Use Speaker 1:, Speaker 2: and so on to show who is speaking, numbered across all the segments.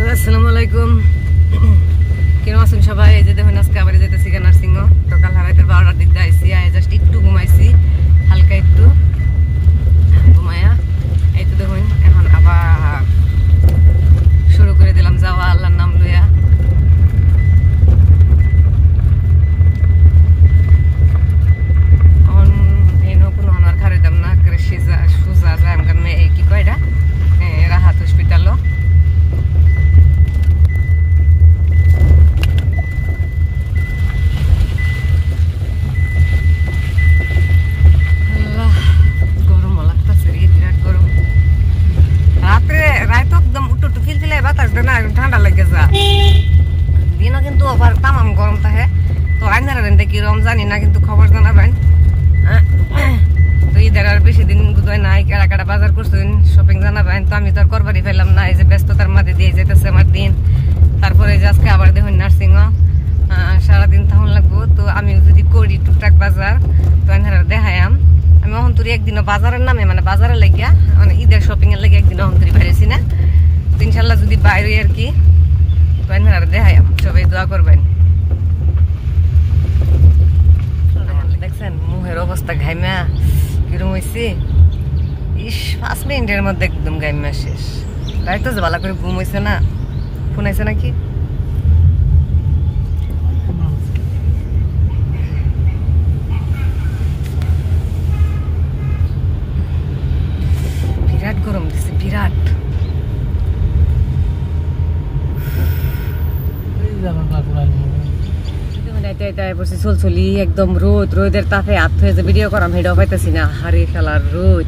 Speaker 1: তো আসসালামু আলাইকুম, কেমন আছেন সবাই? এই যে দেখুন আজকে আবার যেতেছি নার্সিং হোম। তো কাল রাতের 12টার দিক দিয়ে আইসি, জাস্ট একটু ঘুমাইছি, হালকা একটু ঘুমায়া। এই তো দেখুন এখন আবার শুরু করে দিলাম যাওয়া আল্লাহর নাম লইয়া। সোজা যায় কি কয় এটা রাহাত হসপিটালও। গরম লাগতেছে রে, বিরাট গরম। রাতে রাত একদম উঠু উঠু ফিলফিলে বাতাস দেয় না, ঠান্ডা লাগে যা। দিনও কিন্তু আবার তামাম গরম থাকে। তো আইনারা কি রকম জানি না, কিন্তু খবর জানাবেন। তো ঈদের আর বেশি দিন বুধয় নাই, কেড়া কেড়া বাজার করছেন শপিং জানাবেন। তো আমি তো আর করবারই পেলাম না, এই যে ব্যস্ততার মাঝে দিয়ে যেতেছে আমার দিন। তারপরে যে আজকে আবার দেখুন নার্সিং সারাদিন তখন লাগবো। তো আমি যদি করি টুকটাক বাজার, তো আইনারা দেখায়াম। আমি অহন্তরি একদিনও বাজারের নামে মানে বাজারে লাগিয়া মানে ঈদের শপিং এর লাগে একদিন অহন্তরি বাইরেছি না। তো ইনশাল্লাহ যদি বাইরে আর কি, তো আইনারা দেখায়াম। সবাই দোয়া করবেন। দেখছেন মুহের অবস্থা ঘাইমা কিরম হয়েছে। ইস 5 মিনিটের মধ্যে একদম গাইমা শেষ। তাই তো ভালো করে ঘুম হয়েছে না, ফোন আইছে নাকি? বিরাট গরম দিচ্ছে, বিরাট। চলছলি একদম রোদ, রোদের তাপে হাত হয়ে যে ভিডিও করাম হেডাও পাইতেছি না। হারে খেলার রোদ,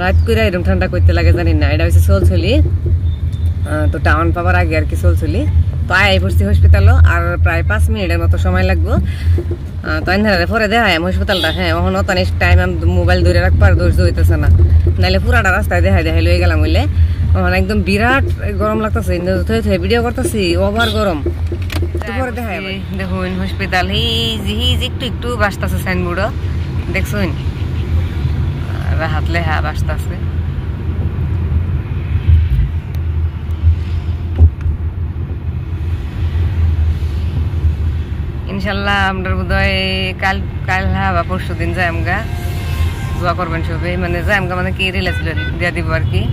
Speaker 1: রাত করে এরকম ঠান্ডা করতে লাগে জানি না। এটা হচ্ছে চলছলি, তো টাউন পাবার আগে আর কি চলছলি। তো আয় পড়ছি হসপিটালও, আর প্রায় 5 মিনিটের মতো সময় লাগবো। তো আন্ধারে পরে দেখায় হসপিটালটা। হ্যাঁ এখন অনেক টাইম আমি মোবাইল ধরে রাখবার ধৈর্য হইতেছে না, নাহলে পুরাটা রাস্তায় দেখাই লয়ে গেলাম হইলে। একদম বিরাট গরম লাগতেছে, ভিডিও করতেছি, ওভার গরম। দেখুন হসপিটাল হিজ একটু একটু বাসতেছে, সাইনবোর্ড দেখছুন, রাহাত লেহা বাসতেছে। ইনশাল্লাহ আমরা বোধহয় কাল বা পরশু দিন যাই আমগা। দোয়া করবেন সবাই, মানে যাই আমগা মানে কি রিল্যাক্স দিয়ে দিব আর কি।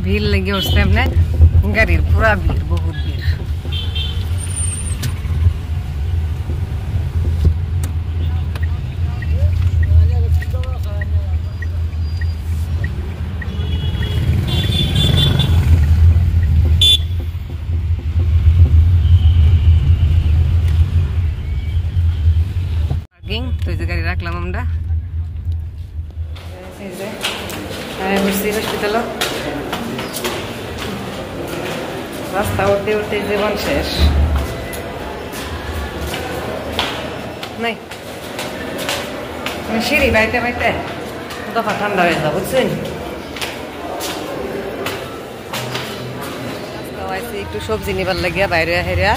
Speaker 1: ভিড় লেগে উঠছে এমনি, গাড়ির পুরা ভিড়, বহুত ভিড়। তো এই যে গাড়ি রাখলাম আমরা হসপিটাল। রাস্তা উঠতে উঠতে জীবন শেষ নাই, সিঁড়ি বাইতে বাইতে দফা ঠান্ডা হয়ে যাবো বুঝছেন। একটু সবজি নিবার লাগিয়া বাইরে হেরিয়া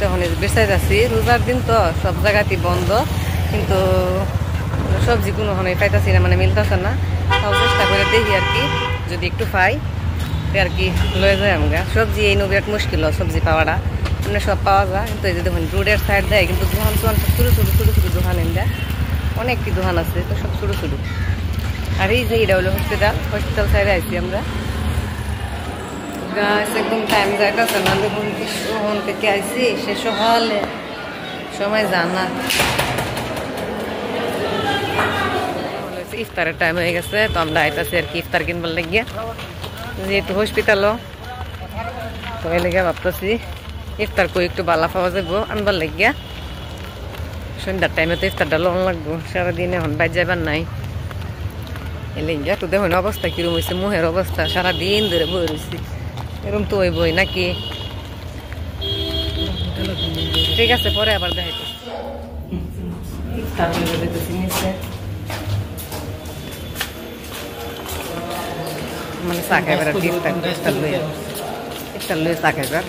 Speaker 1: তখন বেসাই যাচ্ছি। রোজার দিন তো সব জায়গাতে বন্ধ, কিন্তু সবজি কোনো পাইতাছি না, মানে মিলতেছে না। তাও চেষ্টা করে দেখি আর কি, যদি একটু পাই আর কি লয়ে যায় আমরা। সবজি এই বিরাট মুশকিল সবজি পাওয়াটা, মানে সব পাওয়া যায় কিন্তু এই যে দেখুন রোডের সাইড দেয়, কিন্তু দোকান সব ছোটো ছোটো ছোটো ছোটো দোকান এনে অনেকটি দোকান আছে, তো সব ছোটো ছোটো। আর এই যে এটা হলো হসপিটাল সাইডে আইছি আমরা। গাছ একদম টাইম যাইতেছে না, দেখুন ওখান থেকে আইসি শেষ হলে সময় জানা। ইফতারের টাইম হয়ে গেছে, তো আমরা আইতাছি আর কি ইফতার কিনবার লাগিয়ে, যেহেতু হসপিটালও। তো এই লেগে ভাবতেছি ইফতার করে একটু বালা পাওয়া যাবো আনবার লাগিয়া। সন্ধ্যার টাইমে তো ইফতারটা লোন লাগবো, সারাদিন এখন বাইর যাবার নাই। এই লেগে তো দেখুন অবস্থা কিরম হয়েছে, মুহের অবস্থা সারাদিন ধরে বই রয়েছি। এরকম তো ওই বই নাকি। ঠিক আছে পরে আবার দেখাইতে। ইফতার মানে চা খাইবার একটা লইয়া চা খাইবার